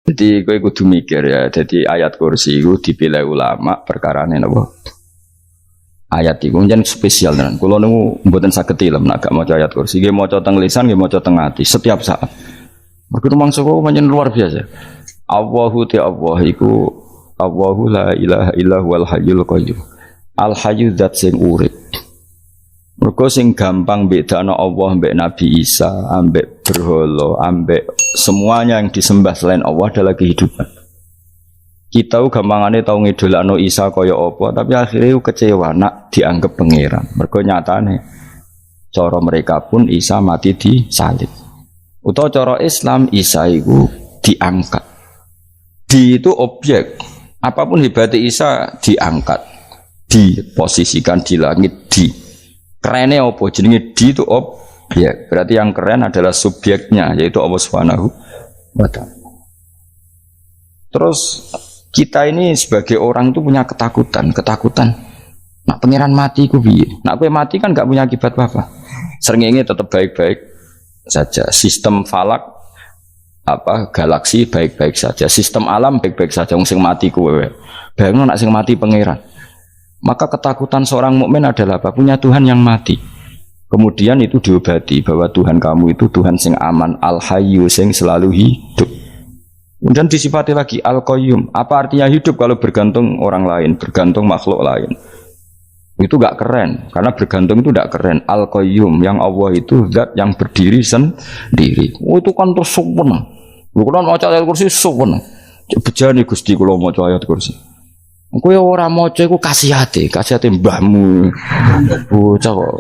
Jadi kowe kudu mikir ya. Jadi ayat kursi itu dipilih ulama perkarane napa? Ayat iku njen spesial tenan. Kula niku mboten saged ilem nek gak maca ayat kursi. Nggih maca teng lisan, nggih maca teng ati setiap saat. Mergo mangsa kok pancen luar biasa. Allahu ta Allah iku Allahu la ilaha illa huwal hayyul qayyum. Al hayyu dzat sing urip. Mergo sing gampang bedakno Allah mbek Nabi Isa, ambek berhala, ambek semuanya yang disembah selain Allah adalah kehidupan. Kita gampangane tau ngidolakno Isa kaya apa, tapi akhirnya kecewa nak dianggap pangeran. Mergo nyatane cara mereka pun Isa mati disalib. Utawa cara Islam Isa iku diangkat. Di itu objek. Apapun hebatnya Isa diangkat, diposisikan di langit di. Kerennya apa? Jenenge di itu objek. Berarti yang keren adalah subjeknya, yaitu Allah Subhanahu wa Ta'ala. Terus kita ini sebagai orang itu punya ketakutan. Nak pangeran mati ku piye? Nak kowe mati kan gak punya akibat apa-apa. Srengenge tetap baik-baik saja. Sistem falak galaksi baik-baik saja. Sistem alam baik-baik saja. Wong sing mati kuwe. Bayangno nak sing mati pangeran. Maka ketakutan seorang mukmin adalah apa? Punya Tuhan yang mati. Kemudian itu diobati bahwa Tuhan kamu itu Tuhan sing aman, al-hayyu sing selalu hidup. Kemudian disifati lagi al-qayyum. Apa artinya hidup kalau bergantung orang lain, bergantung makhluk lain? Itu gak keren, karena bergantung itu gak keren. Al-qayyum, yang Allah itu zat yang berdiri sendiri. Oh, itu kan terus sempurna. Bukan mau ayat kursi sempurna. Bejane Gusti kula maca ayat kursi. Kowe ora maca iku kasihate mbahmu. Bocah kok.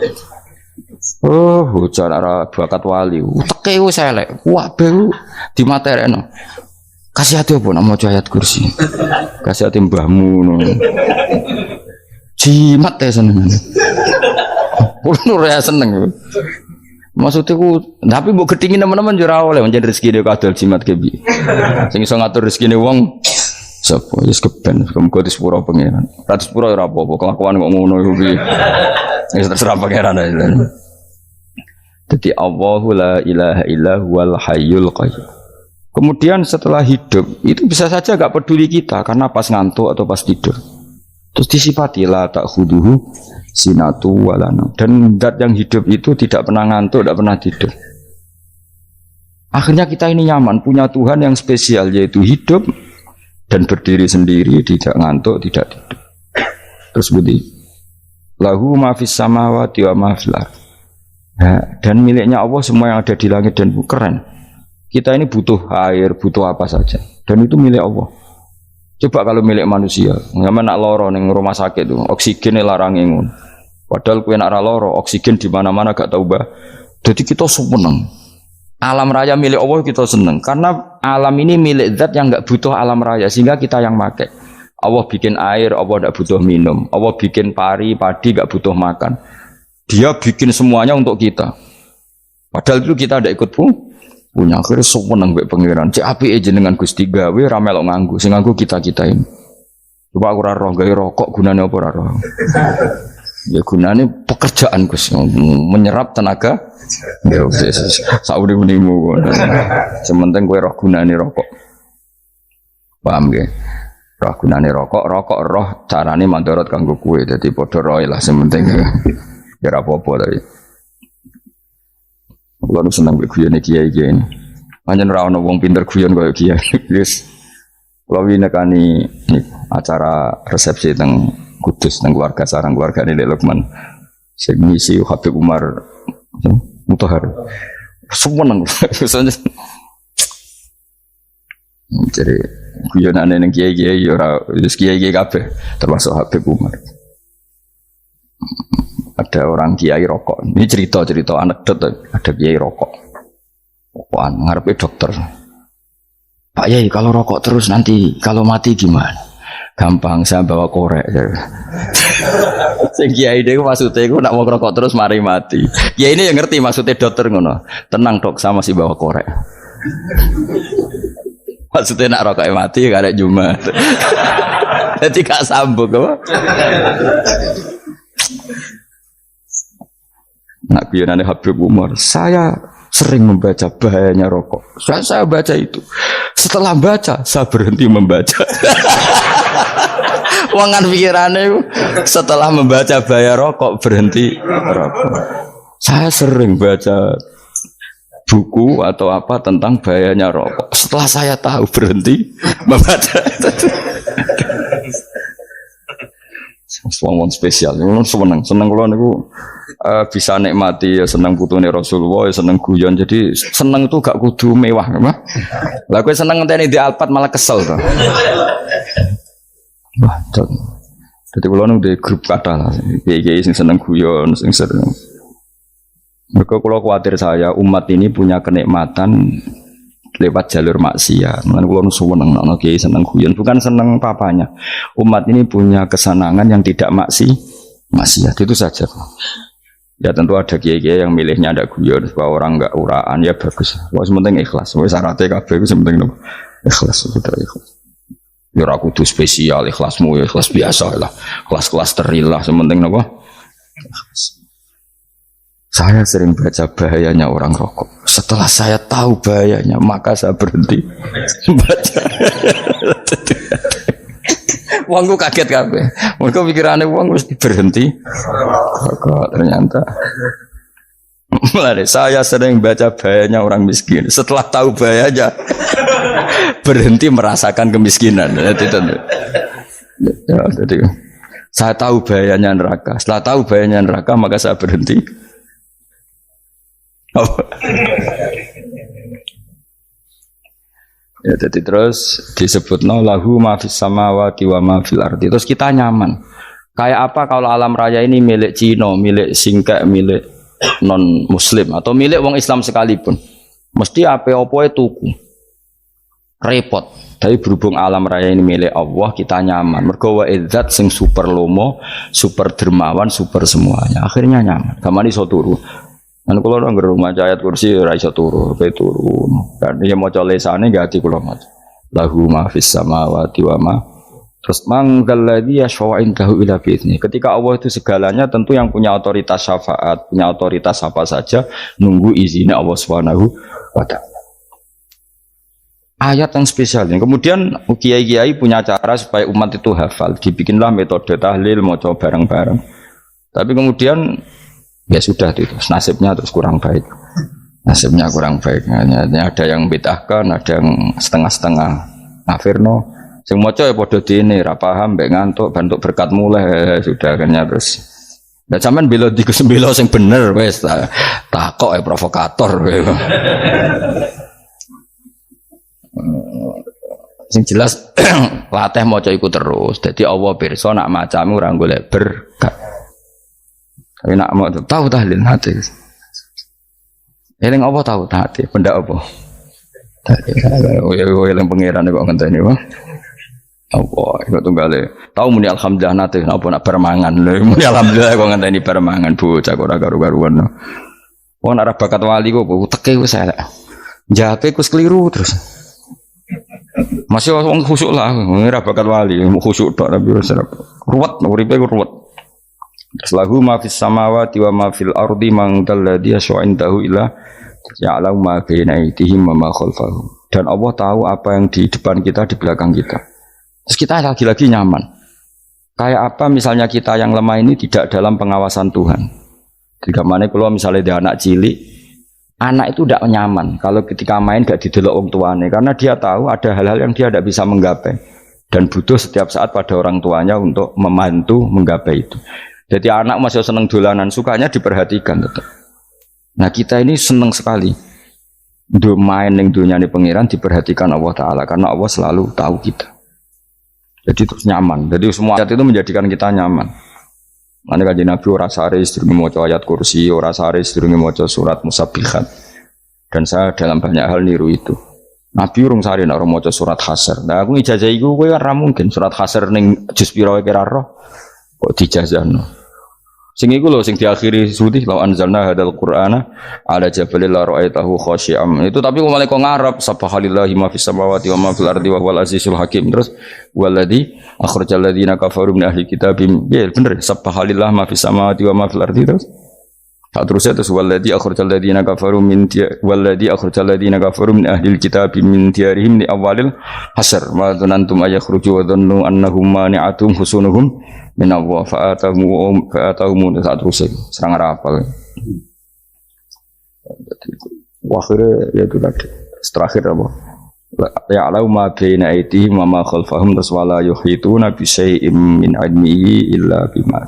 Oh, bocah ora bakat wali. Teke wis elek. Kabeh dimaterekno. Kasihate apa nak maca ayat kursi? Kasihate mbahmu ngono. Jimat ya seneng. Kulo ora seneng. Maksudnya tapi mbok gedhingi teman-teman yo ora oleh pancen rezekine kadal jimat ke piye. Sing iso ngatur rezekine wong sapa wis keben muga disepuro pangeran. Ra disepuro ora apa-apa, kelakuan kok ngono iku piye. Wis terserah pangeran ae. Dadi Allahu la ilaha illa huwal hayyul qayyum. Kemudian setelah hidup itu bisa saja gak peduli kita karena pas ngantuk atau pas tidur. Terus disifati la ta'khuduhu sinatu walana. Dan zat yang hidup itu tidak pernah ngantuk, tidak pernah tidur. Akhirnya kita ini nyaman, punya Tuhan yang spesial yaitu hidup dan berdiri sendiri, tidak ngantuk, tidak tidur. Terus budi lahu ma fis samawati wa ma fil ardh. Dan miliknya Allah semua yang ada di langit dan bumi. Keren. Kita ini butuh air, butuh apa saja, dan itu milik Allah. Coba kalau milik manusia, nggak nak loro neng rumah sakit tuh, oksigennya larang ingun. Padahal kue nak loro, oksigen di mana-mana gak tahu bah. Jadi kita seneng. Alam raya milik Allah kita seneng, karena alam ini milik zat yang nggak butuh alam raya, sehingga kita yang pakai. Allah bikin air, Allah tidak butuh minum. Allah bikin padi nggak butuh makan. Dia bikin semuanya untuk kita. Padahal itu kita tidak ikut pun. Punya akhirnya seneng mbek pangeran. Cek apike jenengan Gusti gawe ra melok nganggo. Sing nganggo kita-kita ini. Coba aku ora roh gawe rokok gunane apa ora roh. Ya gunane pekerjaan Gus, menyerap tenaga. Ya wis sauri-unimu. Sementing kowe roh gunane rokok. Paham nggih? Roh gunane rokok roh carane mandorot kanggo kowe. Dadi padha roe lah sementing. Ya ora apa-apa tapi. Kalau nu senang berguyon kiai ini, hanya nerawon wong pinter guyon kaya kiai. Yes, kalau ini nekani acara resepsi teng Kudus teng keluarga sarang keluarga ini Lukman, saya ngisi Habib Umar Mutahar, semua nang, misalnya, jadi guyonan neng kiai kiai kafe, termasuk Habib Umar. Ada orang kiai rokok. Ini cerita anekdot. Ada kiai rokok. Rokokan ngarepe dokter. Pak Yai, kalau rokok terus nanti kalau mati gimana? Gampang, saya bawa korek. Sing kiai dhewe maksudnya iku nak mau rokok terus mari mati. Kiai ini yang ngerti maksudnya dokter ngono. Tenang dok, sama si bawa korek. Maksudnya nak rokoknya mati karek Jumat. Jadi gak sambung apa? Nak guyonane Habib Umar, saya sering membaca bahayanya rokok. Saya baca itu. Setelah baca, saya berhenti membaca. Wangan pikirannya setelah membaca bahaya rokok berhenti rokok. Saya sering baca buku atau apa tentang bahayanya rokok. Setelah saya tahu berhenti membaca. Wong spesial, seneng kalau niku bisa nikmati ya seneng putune Rasulullah, ya seneng guyon. Jadi seneng itu gak kudu mewah, mah. Lah kowe seneng ngenteni di Alphard malah kesel to. Wah, jadi kalau di grup kata lah, kiai sing seneng guyon, sing sering. Mereka kalau khawatir saya umat ini punya kenikmatan lewat jalur maksiat. Mulane kula seneng ana kiai seneng guyon, bukan seneng papanya. Umat ini punya kesenangan yang tidak maksiat itu saja. Ya tentu ada kiai-kiai yang milihnya ada guyon supaya orang enggak uraan ya bagus. Wah penting ikhlas. Wis syaratnya kabeh iku penting ikhlas sudah ikhlas. Ya ora kudu spesial ikhlasmu ya ikhlas biasa lah. Kelas-kelas terilah sementing napa? Ikhlas. Saya sering baca bahayanya orang rokok. Setelah saya tahu bahayanya, maka saya berhenti baca. Wongku kaget kabeh. Mereka pikirannya wong mesti berhenti rokok ternyata. Mulai saya sering baca bahayanya orang miskin. Setelah tahu bahayanya, berhenti merasakan kemiskinan. Jadi, saya tahu bahayanya neraka. Setelah tahu bahayanya neraka, maka saya berhenti. Ya jadi terus disebut lahu ma fis samawati wa ma fil ardi. Terus kita nyaman. Kayak apa kalau alam raya ini milik Cina, milik Singkek, milik non muslim atau milik wong Islam sekalipun. Mesti apa-apa tuku. Repot. Tapi berhubung alam raya ini milik Allah, kita nyaman. Mergo wa izzat sing super lomo, super dermawan, super semuanya. Akhirnya nyaman. Gamane iso turu. Kan kula nang rumah ayat kursi ora iso turu, pe turu. Kan ya maca lesane gak ati kula maca. Lahu ma fis samawati wa ma. Terus manggal ladzi yashfa'u indahu ila bi'izni. Ketika Allah itu segalanya, tentu yang punya otoritas syafaat, punya otoritas apa saja nunggu izinnya Allah Subhanahu wa taala. Ayat yang spesial ini. Kemudian kiai-kiai punya cara supaya umat itu hafal. Dibikinlah metode tahlil maca bareng-bareng. Tapi kemudian ya sudah itu nasibnya terus kurang baik. Nasibnya kurang baik. Hanya ada yang bid'ahkan, ada yang setengah-setengah ngafirno. Sing maca ya padha dene ra paham mbek ngantuk bentuk berkat mulai sudah akhirnya terus. Lah sampean bela dikusembela sing bener wis takok provokator. Sing jelas latih maca iku terus. Dadi Allah pirsa nak macamu ora golek berkat. Tapi nak mau tahu tahlil hati. Eling apa tahu hati? Benda apa? Eling pangeran kok ngenteni wae. Apa iku tunggale. Tahu muni alhamdulillah nate napa nak permangan. Muni alhamdulillah kok ngenteni permangan bocah kok ora karu-karuan. Wong ora bakat wali kok teke wis elek. Jape kus keliru terus. Masih wong khusuk lah, ora bakat wali, khusuk tok tapi wis ruwet, uripe ruwet. Lahu ma fis samawati wa ma fil ardi man dalladhi yash'indahu ila ya'lamu ma baina aydihim wa ma khalfahum. Dan Allah tahu apa yang di depan kita, di belakang kita. Terus kita lagi-lagi nyaman. Kayak apa misalnya kita yang lemah ini tidak dalam pengawasan Tuhan. Ketika mana kalau misalnya dia anak cilik, anak itu tidak nyaman kalau ketika main gak didelok orang tuanya karena dia tahu ada hal-hal yang dia tidak bisa menggapai dan butuh setiap saat pada orang tuanya untuk membantu menggapai itu. Jadi anak masih seneng dolanan, sukanya diperhatikan tetap. Nah kita ini seneng sekali main yang dunia ini pengiran diperhatikan Allah Ta'ala karena Allah selalu tahu kita. Jadi terus nyaman. Jadi semua ayat itu menjadikan kita nyaman. Mana kaji Nabi ora sare sedurunge maca ayat kursi, ora sare sedurunge maca surat Musabbihat. Dan saya dalam banyak hal niru itu. Nabi urung sare nek ora maca surat Hasyr. Nah aku ijazah iku kowe ora mungkin surat Hasyr ning juz pira wae kira roh kok dijazahno. Sing iku lho sing diakhiri sudi law anzalna hadzal qur'ana ala jabalil la ra'aitahu khashi'am. Itu tapi kok malah kok ngarep subhanallahi ma fis samawati wa ma fil ardi wa huwal azizul hakim. Terus waladzi akhrajal ladzina kafaru min ahli kitabim. Ya bener subhanallahi ma fis samawati wa ma fil ardi terus. terusnya terus walladzi akhrajal ladzina kafaru min walladzi akhrajal ladzina kafaru min ahlil kitabi min diyarihim li awalil hasr wa dzanantum ayakhruju wa dhannu annahum mani'atum husunuhum min Allah fa'atahum saat terusnya serang rapal. Akhirnya ya itu tadi terakhir apa ya'lamu ma baina aydihim wa ma khalfahum wala yuhituna bi syai'in min 'ilmihi illa bima.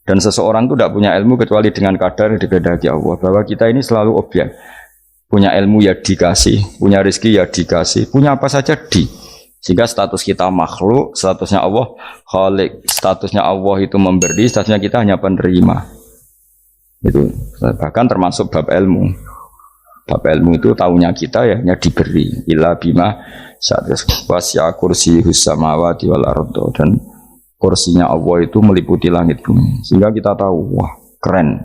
Dan seseorang itu tidak punya ilmu kecuali dengan kadar yang dikehendaki Allah. Bahwa kita ini selalu objek. Punya ilmu ya dikasih, punya rezeki ya dikasih, punya apa saja di. Sehingga status kita makhluk, statusnya Allah khalik, statusnya Allah itu memberi, statusnya kita hanya penerima. Itu bahkan termasuk bab ilmu. Bab ilmu itu tahunya kita ya hanya diberi. Illa bima wasya kursiyus samawati wal ardh, dan kursinya Allah itu meliputi langit bumi, sehingga kita tahu wah keren.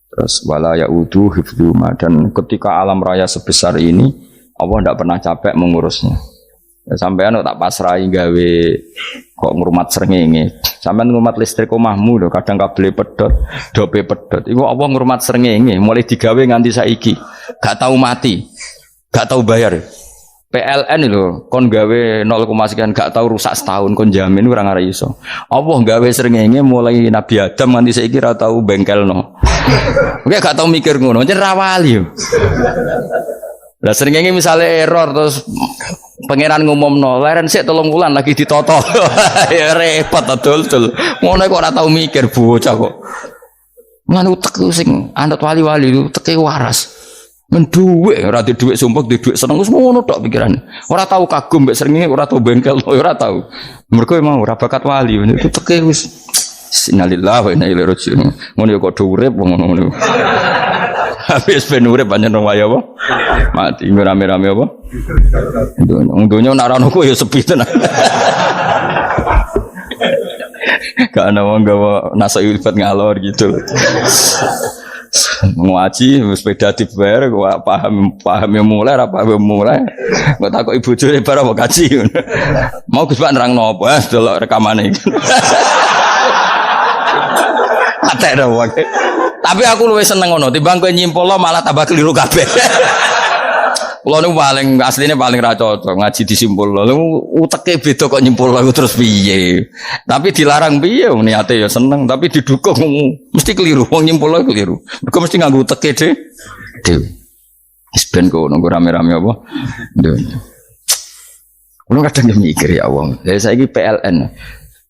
Terus wala yaudu hifdzuma, dan ketika alam raya sebesar ini Allah tidak pernah capek mengurusnya. Ya, sampean tak pasrahi gawe kok ngurmat srengenge. Sampean ngurmat listrik omahmu lho, kadang kabel pedhot, dope pedhot. Iku Allah ngurmat srengenge mulai digawe nganti saiki. Gak tahu mati. Gak tahu bayar. PLN itu kon gawe 0, sekian gak tahu rusak setahun kon jamin ora ngare iso. Allah gawe srengenge mulai Nabi Adam nganti saiki ora tahu bengkelno. Oke gak tahu mikir ngono, jen ra wali. Lah srengenge misale error terus pangeran ngumumno, leren sik 3 wulan lagi ditoto. Ya repot dul. Ngono kok ora tahu mikir bocah kok. Lan utek sing anut wali-wali itu teke waras. Menduwe ora di dhuwit sumpek di dhuwit seneng wis ngono tok pikirane. Ora tahu kagum mbek srengenge, ora tahu bengkel, ora tahu. Mergo emang ora bakat wali itu teke wis innalillahi wa inna ilaihi raji'un. Ngono kok do urip ngono. Habis ben urip pancen waya apa? Mati rame-rame apa? Dunya nek ora ono kok ya sepi tenan. Gak ana wong gawa nasa ilfat ngalor gitu. Ngaji sepeda dibayar gua paham yang mulai apa yang mulai gua takut ibu jure bar apa kaji mau Gus Pak nerangno apa delok rekamane iki atek dong tapi aku luwih seneng ngono timbang kowe nyimpolo malah tambah keliru kabeh. Kulo niku paling asline paling ra cocok ngaji disimpulno. Lha uteke beda kok nyimpulno terus piye. Tapi dilarang piye niate ya seneng tapi didukung mesti keliru. Wong nyimpulno keliru. Mergo mesti nganggo uteke dhewe. Wis ben kok nunggu rame-rame apa. Kulo kadang mikir ya Allah. Dari saiki PLN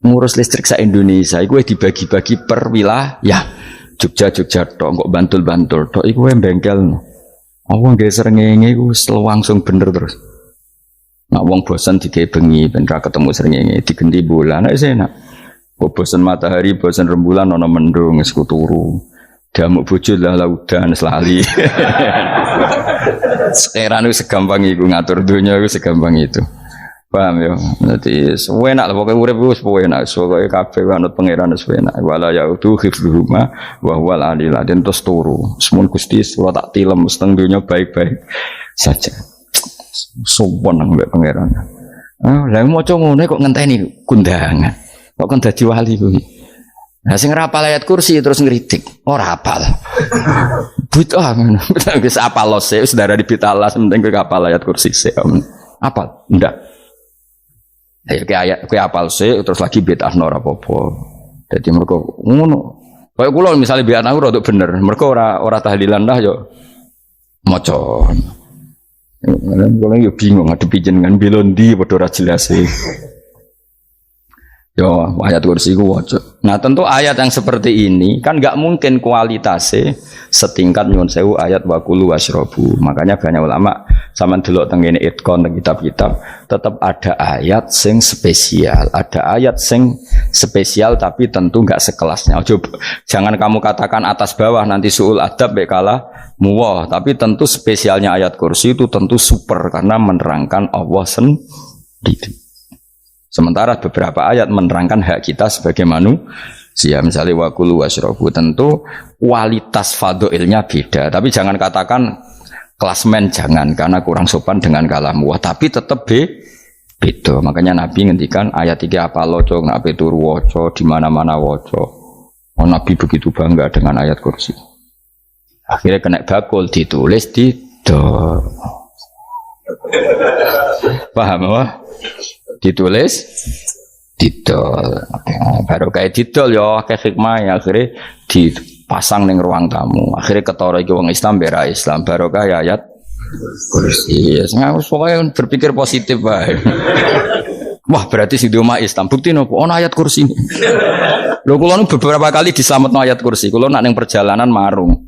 ngurus listrik sa Indonesia iku dibagi-bagi per wilayah. Jogja tok kok Bantul tok iku bengkel. Wong nggih srengenge iku langsung bener terus. Nak wong bosan digawe bengi ben ra ketemu srengenge digenti bulan nek enak. Kok bosan matahari, bosan rembulan ana mendung wis turu. Damuk bojo lah laudan selali. Sekarang itu segampang iku ngatur dunia itu segampang itu. Paham ya? Berarti enak lah pokoknya urip wis enak. Pokoke kabeh anut pangeran wis enak. Wala yaudu hifdzuhuma wa huwal aliyul azim terus turu. Semun Gusti kula tak tilem seteng dunya baik-baik saja. Sopan nang mbek pangeran. Lah maca ngene kok ngenteni kundangan. Kok kan dadi wali kuwi. Nah sing ora hafal ayat kursi terus ngritik. Ora hafal. Bid'ah ngono. Wis hafal lose wis darah di bitalas penting kowe hafal ayat kursi sik. Hafal? Ndak. Ayo ke apal sih terus lagi bid'ah ora apa-apa. Dadi mergo ngono. Kaya kula misale bid'ah aku rada bener, mergo ora tahlilan dah yo maca. Kula yo bingung ngadepi jenengan belondi padha ora jelas e. Yo ayat kursi ku waca. Nah, tentu ayat yang seperti ini kan enggak mungkin kualitasnya setingkat nyuwun sewu ayat waqulu wasyrabu. Makanya banyak ulama sampean delok teng ngene itqon teng kitab-kitab tetap ada ayat sing spesial, ada ayat sing spesial tapi tentu enggak sekelasnya. Jangan kamu katakan atas bawah nanti suul adab bekala muwah, tapi tentu spesialnya ayat kursi itu tentu super karena menerangkan Allah sendiri. Sementara beberapa ayat menerangkan hak kita sebagai manusia, misalnya waqulu wasyrabu, tentu kualitas fadhailnya beda. Tapi jangan katakan klasmen, jangan, karena kurang sopan dengan kalam wah, tapi tetap beda. Makanya Nabi ngendikan ayat 3 apa loco, nabi turu waca di mana-mana waca. Oh, Nabi begitu bangga dengan ayat kursi. Akhirnya kena bakul ditulis didol. Paham apa? Ditulis didol. Baru kayak didol ya kayak hikmah ya akhirnya dipasang ning ruang tamu. Akhirnya ketara iki wong Islam bera Islam baru kayak ayat kursi. Pokoknya berpikir positif bae. Wah berarti sing di omah Islam bukti nopo ono ayat kursi ini. Lho kula beberapa kali diselametno ayat kursi. Kula nak ning perjalanan marung.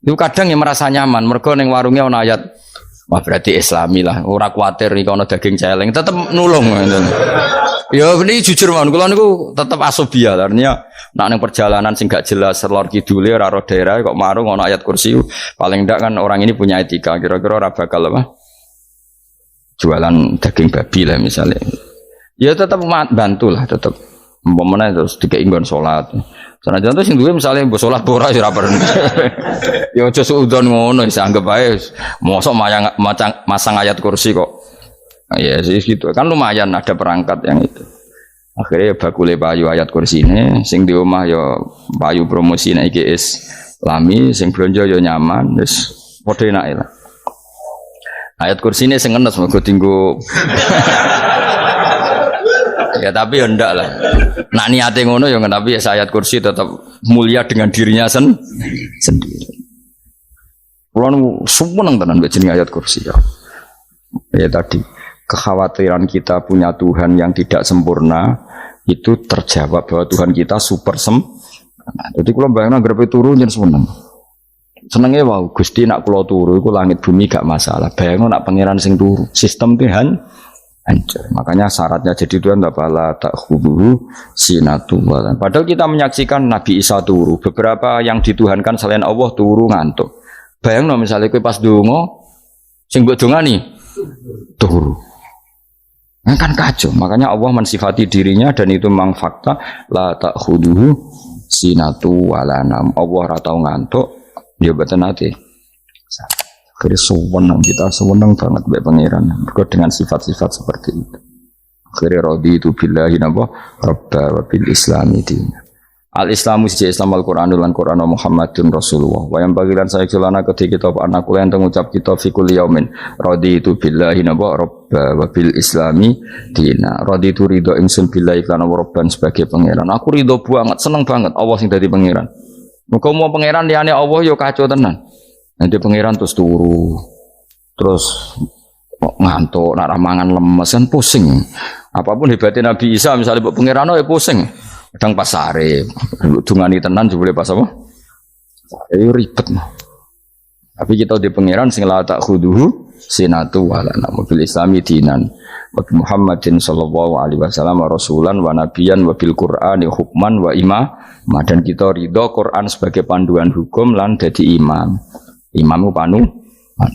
Itu kadang yang merasa nyaman mergo ning warungnya ono ayat. Wah berarti Islami lah. Ora kuwatir iki ono daging celeng, tetep nulung ngoten. Ya ini jujur mawon kula niku tetep asobia artinya nak ning perjalanan sing gak jelas lor kidule ora ro daerah kok marung ono ayat kursi paling ndak kan orang ini punya etika kira-kira ora bakal apa jualan daging babi lah misalnya. Ya tetap bantu lah tetap umpamane terus dikei nggon salat. Senajan to sing duwe misale mbok salat ora ya ora perlu. Ya aja suudon ngono wis anggap ae mosok masang ayat kursi kok. Ya sih gitu kan lumayan ada perangkat yang itu. Akhirnya bakule payu ayat kursi ini, sing di omah ya payu promosi iki Islami, sing blonjo ya nyaman, wis padha enake lah. Ayat kursi ini sing ngenes mergo tinggo. Ya tapi ya ndak lah. Nak niate ngono ya tapi ya ayat kursi tetap mulia dengan dirinya sendiri. Kulo seneng tenan mbek jeneng ayat kursi ya. Ya tadi kekhawatiran kita punya Tuhan yang tidak sempurna itu terjawab bahwa Tuhan kita super sempurna. Jadi kalau bayangkan grepe turu jen seneng. Senenge wow Gusti nak kula turu iku langit bumi gak masalah. Bayangno nak pangeran sing turu, sistem Tuhan hancur. Makanya syaratnya jadi Tuhan bala ta'khudhu sinatu wa. Padahal kita menyaksikan Nabi Isa turu, beberapa yang dituhankan selain Allah turu ngantuk. Bayangno misalnya kowe pas donga sing mbok dongani turu. Kan kacau, makanya Allah mensifati dirinya dan itu memang fakta la ta'khudhuhu sinatu wala nam. Allah ora tau ngantuk, ya mboten nate. Akhirnya sewenang kita sewenang banget mbek pangeran mergo dengan sifat-sifat seperti itu. Akhirnya raditu billahi napa rabba wa bil islami dinan. Al-Islamu siji Islam Al-Qur'anul lan Qur'an Muhammadun Rasulullah. Wa yang bagilan saya kelana ketika kita anak kula yang ngucap kita fi kulli yaumin raditu billahi naba rabba wa bil islami dina. Raditu ridho ingsun billahi lan rabban sebagai pangeran. Aku ridho banget, seneng banget Allah sing dadi pangeran. Muga mau pangeran liyane Allah yo kacau tenan. Nanti pangeran terus turu. Terus ngantuk, nak mangan lemes kan pusing. Apapun hebatnya Nabi Isa misalnya pangeran ya pusing. Kadang pas sare, dungani tenan jebule pas apa? Sare ribet mah. Tapi kita di pangeran sing la ta'khudhuhu sinatu wala mobil islami dinan. Wa Muhammadin sallallahu alaihi wasallam rasulan wa nabiyan wa bil Qur'ani hukman wa imam. Dan kita ridho Quran sebagai panduan hukum lan dadi imam. Imamu panutan.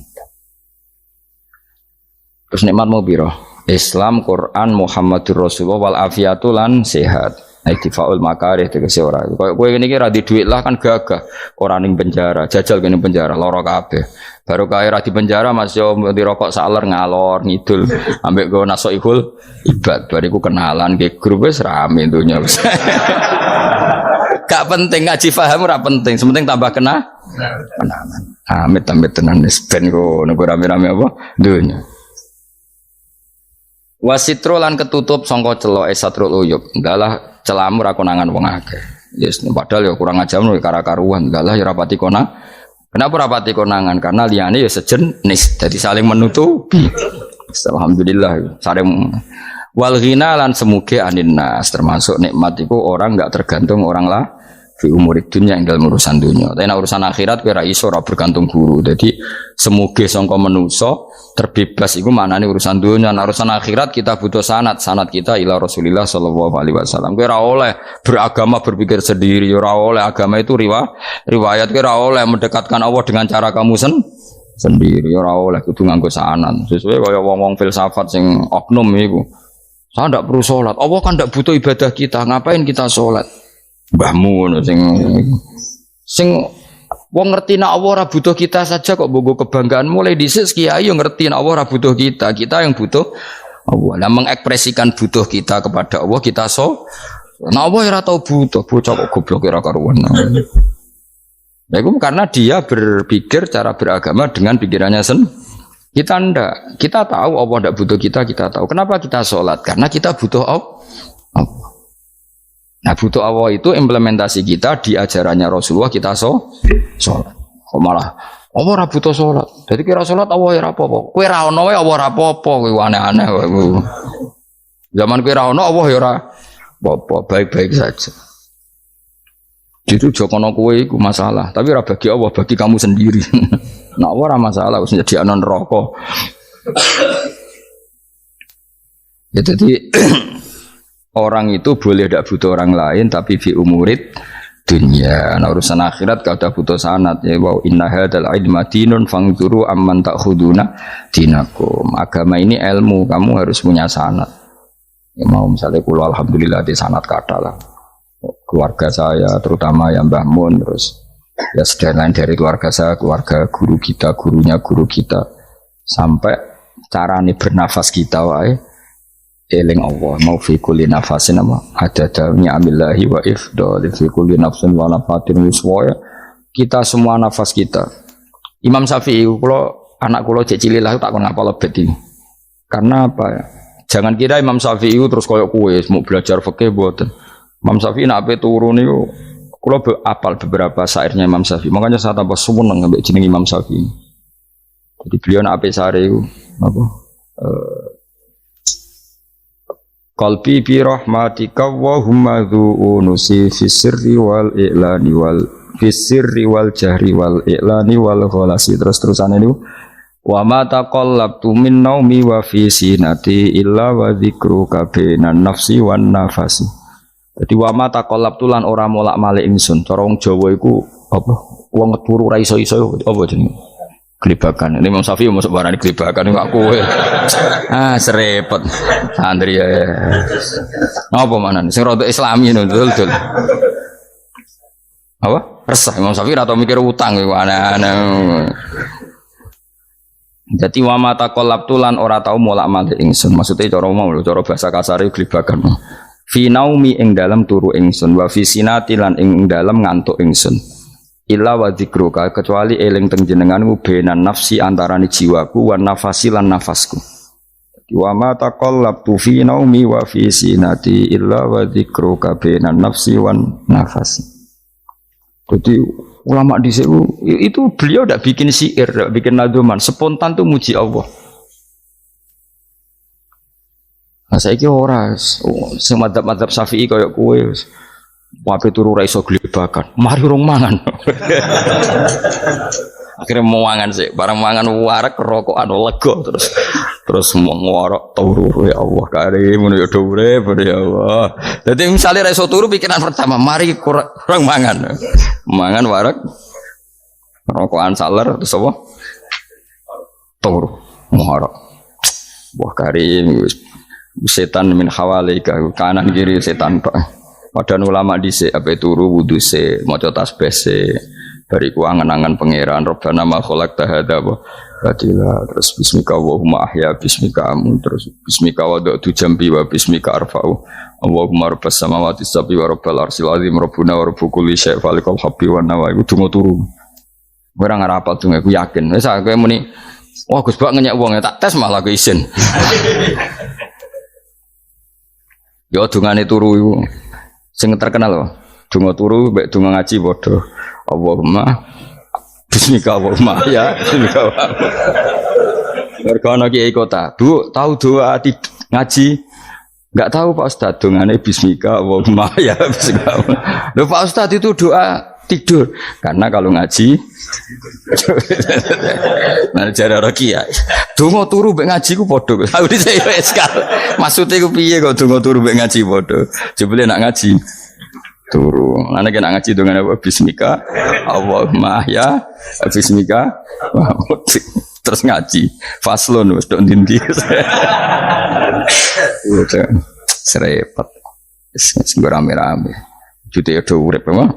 Terus nikmat mau piro? Islam, Quran, Muhammadur Rasulullah wal afiatu lan sehat. Iktifaul makarih tegese ora. Kowe ngene iki ra di dhuwit lah kan gagah. Ora ning penjara, jajal kene penjara lara kabeh. Baru kae ra di penjara Mas yo dirokok saler ngalor ngidul ambek go nasoihul ibad. Bariku kenalan ke grup wis rame donya wis. Gak penting ngaji paham ora penting, sementing tambah kenalan. Amit-amit tenan wis ben go rame-rame apa donya. Wasitro lan ketutup sangka celok satrul uyub. Ndalah celamu ra konangan wong akeh. Yes, padahal ya kurang ajar lho kara-karuan. Ndalah ya rapati konang. Kenapa rapati konangan? Karena liyane ya sejenis. Jadi saling menutupi. Alhamdulillah saling wal ghina lan semuge anin nas termasuk nikmat iku orang enggak tergantung orang lah fi umurid dunya ing dalam urusan dunia. Tapi nek urusan akhirat kowe ra iso ora bergantung guru. Jadi semuge sangka manusa terbebas iku maknane urusan dunia. Nek urusan akhirat kita butuh sanad kita ila Rasulillah sallallahu alaihi wasallam. Kowe ora oleh beragama berpikir sendiri, ora oleh agama itu riwayat kowe ora oleh mendekatkan Allah dengan cara kamu sendiri, ora oleh kudu nganggo sanad. Sesuai kaya wong-wong filsafat sing oknum iku. Saya ndak perlu salat. Allah kan ndak butuh ibadah kita, ngapain kita salat? Mbahmu sing wong ngerti nek Allah ora butuh kita saja kok bogo kebanggaan mulai dhisik kiai yo ngerti nek Allah ora butuh kita yang butuh Allah. Nah mengekspresikan butuh kita kepada Allah kita nek Allah ora tau butuh bocah kok goblok ora karuan. Nah, itu karena dia berpikir cara beragama dengan pikirannya kita ndak. Kita tahu Allah ndak butuh kita tahu. Kenapa kita sholat? Karena kita butuh Allah. Nah, butuh Allah itu implementasi kita di ajarannya Rasulullah kita sholat. Kok malah Allah ora butuh sholat. Jadi kira sholat Allah ya ora apa-apa. Kowe ra ono wae Allah ora apa-apa, kowe aneh-aneh kowe. Zaman kowe ra ono Allah ya ora apa-apa, baik-baik saja. Itu jokono kowe iku masalah, tapi ora bagi Allah, bagi kamu sendiri. Nah, ora masalah wis jadi anon neraka. Ya jadi orang itu boleh tidak butuh orang lain tapi fi umurid dunia. Nah, urusan akhirat kalau ada butuh sanad ya wa inna hadzal ilma dinun fangzuru amman ta'khuduna dinakum. Agama ini ilmu, kamu harus punya sanad. Ya mau misalnya kula alhamdulillah di sanad kata lah. Keluarga saya terutama yang Mbah Mun, terus ya lain dari keluarga saya, keluarga guru kita, gurunya guru kita, sampai carane bernafas kita wae eling Allah mau fi kulli nafasin apa ada ni'amillahi wa ifdal fi kulli nafsin wa nafatin wiswaya. Kita semua nafas kita. Imam Syafi'i kalau anak kula cek cilik lah tak kon ngapal lebet iki. Karena apa ya? Jangan kira Imam Syafi'i terus koyo kowe mau belajar fikih mboten. Imam Syafi'i nak ape turu niku kula apal beberapa syairnya Imam Syafi'i. Makanya saya tambah seneng ambek jeneng Imam Syafi'i. Jadi beliau nak ape sare iku apa? Qalbi bi rahmatika wa humma dzu'unusi fi sirri wal i'lani wal fi sirri wal jahri wal i'lani wal khalasi. Terus-terusan itu wa ma taqallabtu min naumi wa fi sinati illa wa dzikruka bainan nafsi wan nafasi. Jadi wa ma taqallabtu lan ora molak-malik ingsun. Cara wong Jawa iku apa? Wong turu ra iso-iso apa jenenge? Gelibakan. Ini Imam Syafi'i masuk barang gelibakan enggak kowe. Serepet. Santri ya. Napa manan? Sing rada Islami dul. Apa? Resah Imam Syafi'i ora tau mikir utang iku aneh-aneh. Jadi wa ma taqallabtu lan ora tau molak-malik ingsun. Maksudnya cara mau lho, cara bahasa kasare gelibakan. Fi naumi ing dalam turu ingsun wa fi sinati lan ing dalam ngantuk ingsun. Illa wa dzikruka kecuali eling teng jenenganmu benan nafsi antarane jiwaku wa nafasi lan nafasku. Wa ma taqallabtu fi naumi wa fi sinati illa wa dzikruka benan nafsi wan nafasi. Jadi ulama di itu beliau tidak bikin syair, tidak bikin nadzuman, spontan tuh muji Allah. Nah saiki ora sing madzhab Syafi'i kaya kowe wape turu ra iso glebakan. Mari rong mangan. Akhirnya mau mangan sih, barang mangan warak rokokan lega terus mau ngorok turu ya Allah karim ya urip ya Allah. Jadi misalnya ra iso turu pikiran pertama mari kurang mangan. Mangan warak rokokan saler terus apa? Turu ngorok. Wah karim setan min hawalika kanan kiri setan pak. Padahal ulama dhisik ape turu wudu se maca tasbih se bariku angen-angen pangeran Rabbana ma khalaqta hadza wa batila terus bismika Allahumma ahya bismika amun terus bismika wada'tu jambi wa bismika arfa'u Allahumma rabbas samawati sab'i wa rabbal arsyil azim rabbuna wa rabbu kulli syai' falikal habbi wa nawa iku donga turu ora ngarapal donga aku yakin wis aku muni wah Gus Bak ngenyek wong tak tes malah aku isin. Yo dungane turu iku sing terkenal loh. Donga turu mbek donga ngaji padha. Allahumma bismika Allahumma ya bismika. Mergo ana kiai kota. Bu, tahu doa ngaji? Enggak tahu Pak Ustaz, dongane bismika Allahumma ya bismika. Loh Pak Ustaz itu doa tidur. Karena kalau ngaji nah jare ora kiai. Donga turu mbek ngaji ku padha. Aku dise wis kal. Maksude ku piye kok donga turu mbek ngaji padha? Jebule nak ngaji turu. Ana kena ngaji dongane apa bismika Allahumma ya bismika terus ngaji. Faslon wis tok ndi-ndi. Serepet. Wis rame-rame. Jute do urip apa?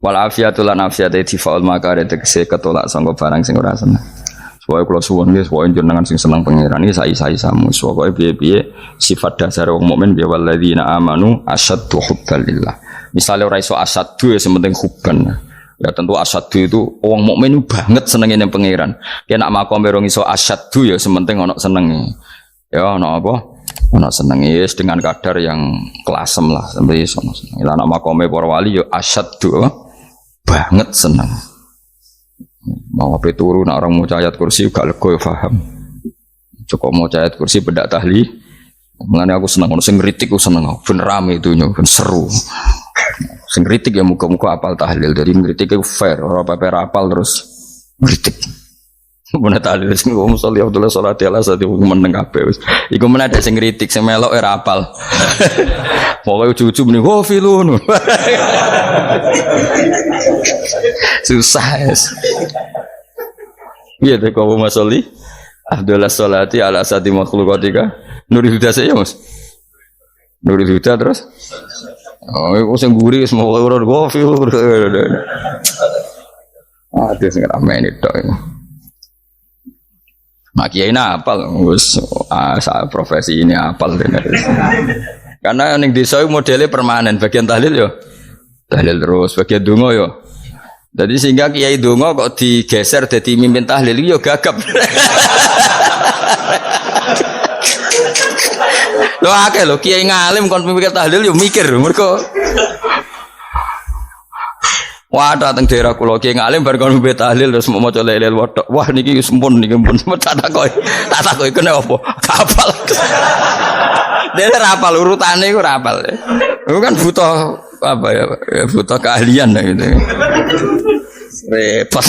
Wal afiatu lan afiate difaul makare tegese ketolak sangka barang sing ora seneng. Supaya kula suwun nggih supaya jenengan sing seneng pangeran iki sai-saisamu. Supaya piye-piye sifat dasar wong mukmin ya walladzina amanu asyaddu hubbalillah. Misalnya ora iso asyadu ya sementing huban. Ya tentu asyadu itu wong mukmin banget senenge ning pangeran. Yen nak makome rong iso asyadu ya sementing ana senenge. Ya ana apa? Ana senenge wis dengan kadar yang kelasem lah sampai iso seneng. Lah nak makome para wali ya asyadu banget seneng. Mau apa turu nak orang mau ayat kursi gak lego ya paham. Cukup mau ayat kursi bedak tahlil. Mengenai aku seneng, sing ngritik aku seneng, ben rame itu ben seru. Sing ngritik ya muka-muka apal tahlil, jadi ngritik itu fair, orang apa apal terus ngritik. Bener tahlil sing ngomong sholli Abdullah sholat ala saat itu meneng kabeh. Iku mana ada sing ngritik, sing melok era apal. Pokoknya ujug-ujug mending, oh filun. Susah es. Iya deh kau mau sholli Abdullah sholati ala saat makhlukatika. Nurul Huda saya mas, Nurul Huda terus, oh aku sengguri semua orang gofil, ada sing ramai ini dong, makiai apal, us profesi ini apal karena yang desa modelnya permanen, bagian tahlil yo, tahlil terus, bagian dungo yo, jadi sehingga kiai dungo kok digeser jadi mimpin tahlil yo gagap. Lo akeh lo kiai ngalim kon mikir tahlil yo mikir mergo wah dateng daerah kula kiai ngalim bar kon mikir tahlil terus mau maca lelel wedok wah niki sempun niki pun tak takoki kena apa kapal dene rapal urutane iku rapal itu kan butuh apa ya butuh keahlian gitu repot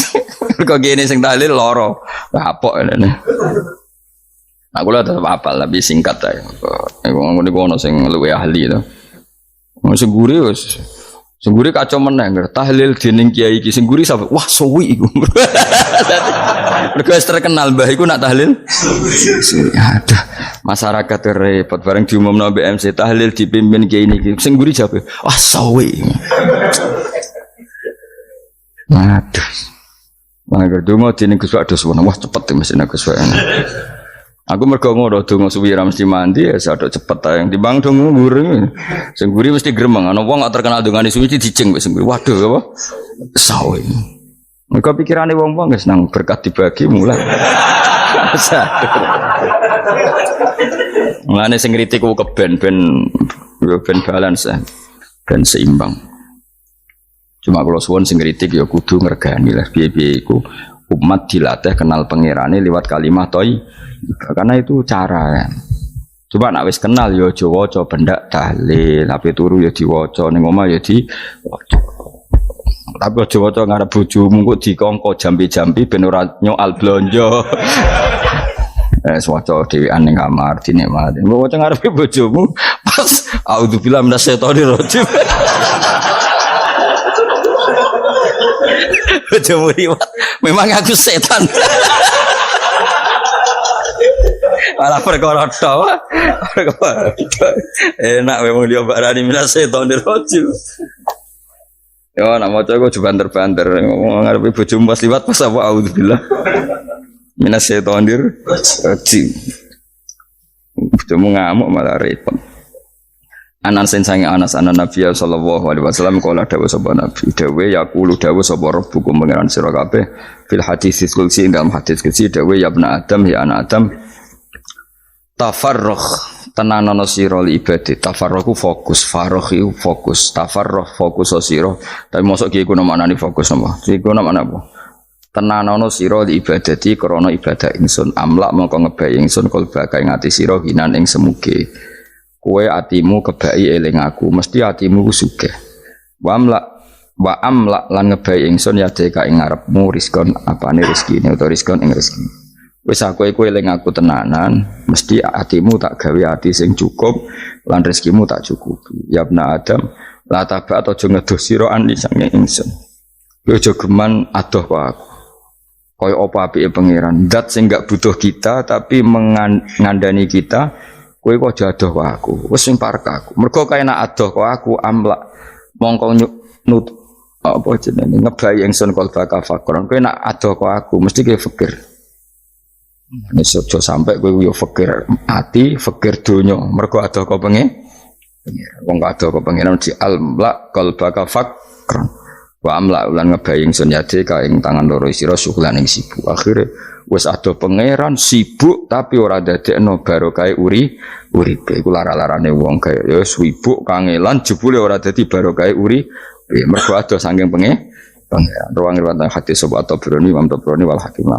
kok gini sing tahlil loro kapok ngene. Aku lah tetap apal tapi singkat aja. Aku ngono sing luwih ahli to. Sing guri wis. Sing guri kacau meneng tahlil dening kiai iki sing guri sampe wah suwi iku. Mergo terkenal mbah iku nak tahlil. Aduh, masyarakat repot bareng diumumno BMC tahlil dipimpin kiai niki. Sing guri jabe wah suwi. Aduh. Mangger donga dening Gus Wados wah cepet mesin Gus Wados. Aku mergo ngono donga suwi ra mesti mandi ya sadok cepet ae yang timbang donga nguri. Sing nguri mesti gremeng ana wong gak terkenal dongane suwi dijeng wis nguri. Waduh apa? Sawi. Mergo pikirane wong-wong wis nang berkat dibagi mulai. Mulane sing kritik ku keben ben balance ben seimbang. Cuma kalau suwon sing kritik ya kudu ngergani lah piye-piye iku umat dilatih kenal pangerane lewat kalimat toy. Karena itu cara ya. Coba nak wis kenal yo aja waca bendak tahlil, ape turu yo diwaca ning omah yo diwaca. Tapi aja waca ngarep bojomu kok dikongko jambi-jambi ben ora nyoal blonjo. Waca dhewean ning kamar dinikmati. Mbok waca ngarepe bojomu pas auzubillahi minasyaitonir rajim. Bojomu riwat, memang aku setan. Malah perkara tok. Enak memang dia barani minasyaitonir rajim. Yo nak maca kok banter-banter ngomong ngarepe bojomu pas liwat pas apa auzubillah. Minasyaitonir rajim. Bojomu ngamuk malah repot. Anas sange Anas anan Nabi sallallahu alaihi wasallam kala dawuh sapa Nabi dawuh yaqulu dawuh sapa rabbukum pangeran sira kabeh fil hadis qudsi dalam hadis qudsi dawuh ya ibnu adam ya anak adam tafarrugh tenanono sira li ibadah tafarrughu fokus faraghu fokus tafarrugh fokus sira tapi mosok ki iku maknane fokus apa iku maknane apa tenanono sira li ibadati krana ibadah ingsun amlak mongko ngebayi ingsun kalba kae ngati sira hinan ing semuge kowe atimu kebai eling aku mesti atimu ku sugih wa amla lan ngebai ingsun ya deka ing ngarepmu rizkon apane rezekine utawa rizkon ing rezeki wis aku eling aku tenanan mesti atimu tak gawe ati sing cukup lan rezekimu tak cukupi ya ibna adam la taba aja ngedoh sira ani sange ingsun kowe aja geman adoh kok aku kaya apa apike pangeran zat sing gak butuh kita tapi mengandani kita kowe kok jadoh kok aku wis sing parek aku mergo kae nak adoh kok aku amlak mongko nut apa jenenge ngebai ingsun kalba kafakron kowe nak adoh kok aku mesti kowe fikir nek aja sampe kowe yo fikir ati fikir donya mergo adoh kok pengiran. Wong kado ke pengiran di almla qalbaka fakran. Wa amla ulan ngebaying sun yadika ing tangan loro sira syughlan ing sibuk. Akhire wis ado pangeran sibuk tapi ora dadekno barokah uripe. Iku lara-larane wong kaya ya sibuk kangelan jebule ora dadi barokah uripe. Mergo ado saking pangeran. Ruang riwayat hadis sobat Tabrani, Imam Tabrani wal Hakim.